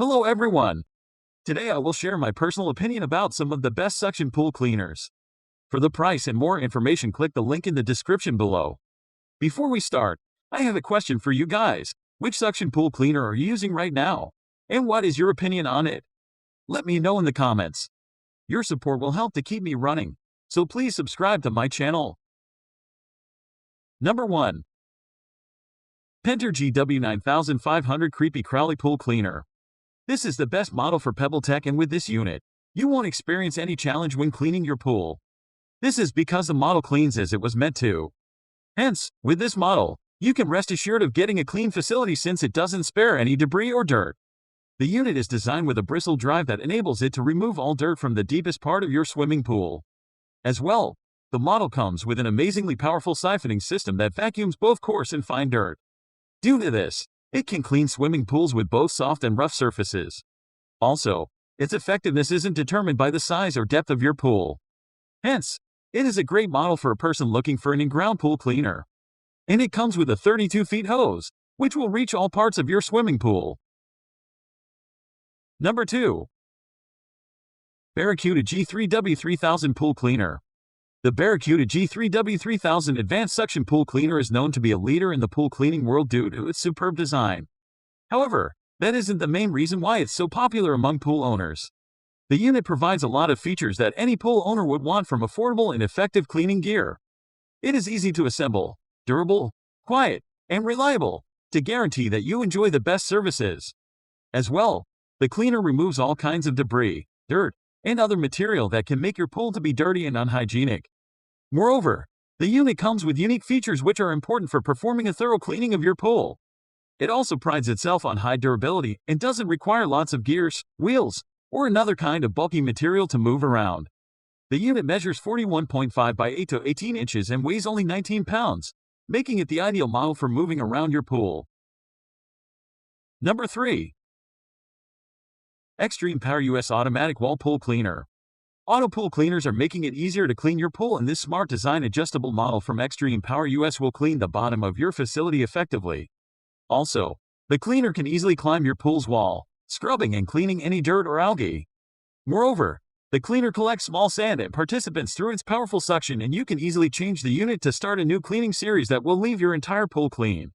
Hello everyone! Today I will share my personal opinion about some of the best suction pool cleaners. For the price and more information, click the link in the description below. Before we start, I have a question for you guys. Which suction pool cleaner are you using right now? And what is your opinion on it? Let me know in the comments. Your support will help to keep me running, so please subscribe to my channel. Number 1. Penter GW9500 Kreepy Krauly Pool Cleaner. This is the best model for PebbleTech, and with this unit, you won't experience any challenge when cleaning your pool. This is because the model cleans as it was meant to. Hence, with this model, you can rest assured of getting a clean facility since it doesn't spare any debris or dirt. The unit is designed with a bristle drive that enables it to remove all dirt from the deepest part of your swimming pool. As well, the model comes with an amazingly powerful siphoning system that vacuums both coarse and fine dirt. Due to this, it can clean swimming pools with both soft and rough surfaces. Also, its effectiveness isn't determined by the size or depth of your pool. Hence, it is a great model for a person looking for an in-ground pool cleaner. And it comes with a 32-feet hose, which will reach all parts of your swimming pool. Number 2. Barracuda G3W3000 Pool Cleaner. The Barracuda G3W3000 Advanced Suction Pool Cleaner is known to be a leader in the pool cleaning world due to its superb design. However, that isn't the main reason why it's so popular among pool owners. The unit provides a lot of features that any pool owner would want from affordable and effective cleaning gear. It is easy to assemble, durable, quiet, and reliable, to guarantee that you enjoy the best services. As well, the cleaner removes all kinds of debris, dirt, and other material that can make your pool to be dirty and unhygienic. Moreover, the unit comes with unique features which are important for performing a thorough cleaning of your pool. It also prides itself on high durability and doesn't require lots of gears, wheels, or another kind of bulky material to move around. The unit measures 41.5 by 8 to 18 inches and weighs only 19 pounds, making it the ideal model for moving around your pool. Number 3. XtremepowerUS Automatic Wall Pool Cleaner. Auto pool cleaners are making it easier to clean your pool, and this smart design adjustable model from XtremepowerUS will clean the bottom of your facility effectively. Also, the cleaner can easily climb your pool's wall, scrubbing and cleaning any dirt or algae. Moreover, the cleaner collects small sand and participants through its powerful suction, and you can easily change the unit to start a new cleaning series that will leave your entire pool clean.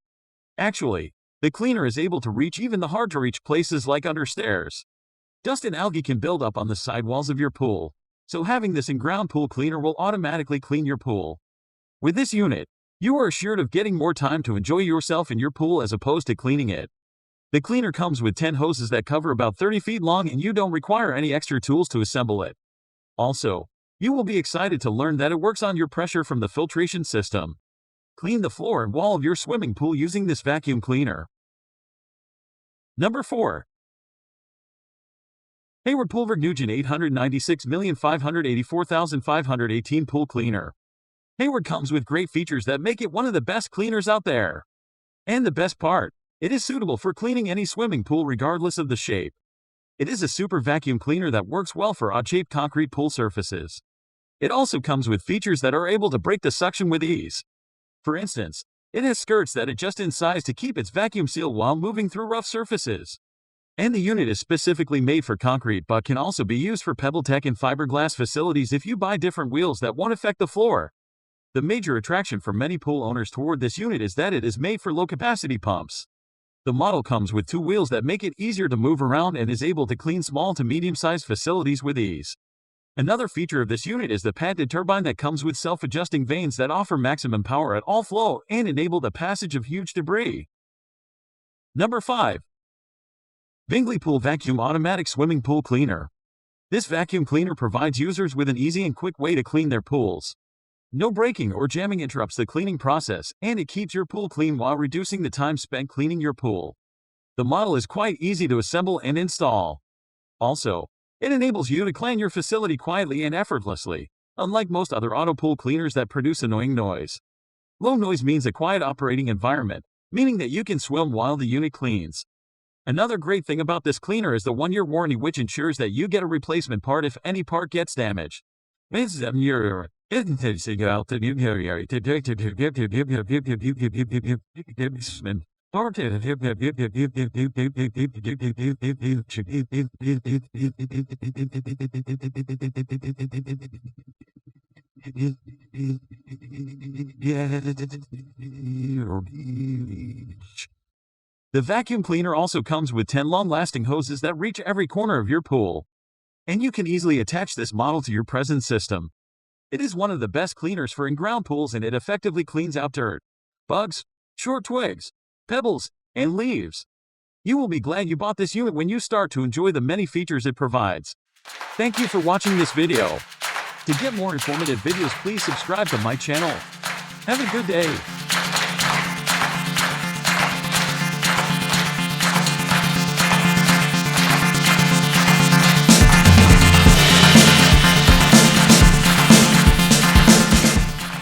Actually, the cleaner is able to reach even the hard-to-reach places like under stairs. Dust and algae can build up on the sidewalls of your pool, so having this in-ground pool cleaner will automatically clean your pool. With this unit, you are assured of getting more time to enjoy yourself in your pool as opposed to cleaning it. The cleaner comes with 10 hoses that cover about 30 feet long, and you don't require any extra tools to assemble it. Also, you will be excited to learn that it works on your pressure from the filtration system. Clean the floor and wall of your swimming pool using this vacuum cleaner. Number 4. Hayward Poolvergnuegen 896,584,518 Pool Cleaner. Hayward comes with great features that make it one of the best cleaners out there. And the best part, it is suitable for cleaning any swimming pool regardless of the shape. It is a super vacuum cleaner that works well for odd-shaped concrete pool surfaces. It also comes with features that are able to break the suction with ease. For instance, it has skirts that adjust in size to keep its vacuum seal while moving through rough surfaces. And the unit is specifically made for concrete but can also be used for PebbleTech and fiberglass facilities if you buy different wheels that won't affect the floor. The major attraction for many pool owners toward this unit is that it is made for low-capacity pumps. The model comes with 2 wheels that make it easier to move around and is able to clean small to medium-sized facilities with ease. Another feature of this unit is the patented turbine that comes with self-adjusting vanes that offer maximum power at all flow and enable the passage of huge debris. Number 5. Bingley Pool Vacuum Automatic Swimming Pool Cleaner. This vacuum cleaner provides users with an easy and quick way to clean their pools. No breaking or jamming interrupts the cleaning process, and it keeps your pool clean while reducing the time spent cleaning your pool. The model is quite easy to assemble and install. Also, it enables you to clean your facility quietly and effortlessly, unlike most other auto pool cleaners that produce annoying noise. Low noise means a quiet operating environment, meaning that you can swim while the unit cleans. Another great thing about this cleaner is the 1-year warranty, which ensures that you get a replacement part if any part gets damaged. The vacuum cleaner also comes with 10 long-lasting hoses that reach every corner of your pool, and you can easily attach this model to your present system. It is one of the best cleaners for in-ground pools, and it effectively cleans out dirt, bugs, short twigs, pebbles, and leaves. You will be glad you bought this unit when you start to enjoy the many features it provides. Thank you for watching this video. To get more informative videos, please subscribe to my channel. Have a good day.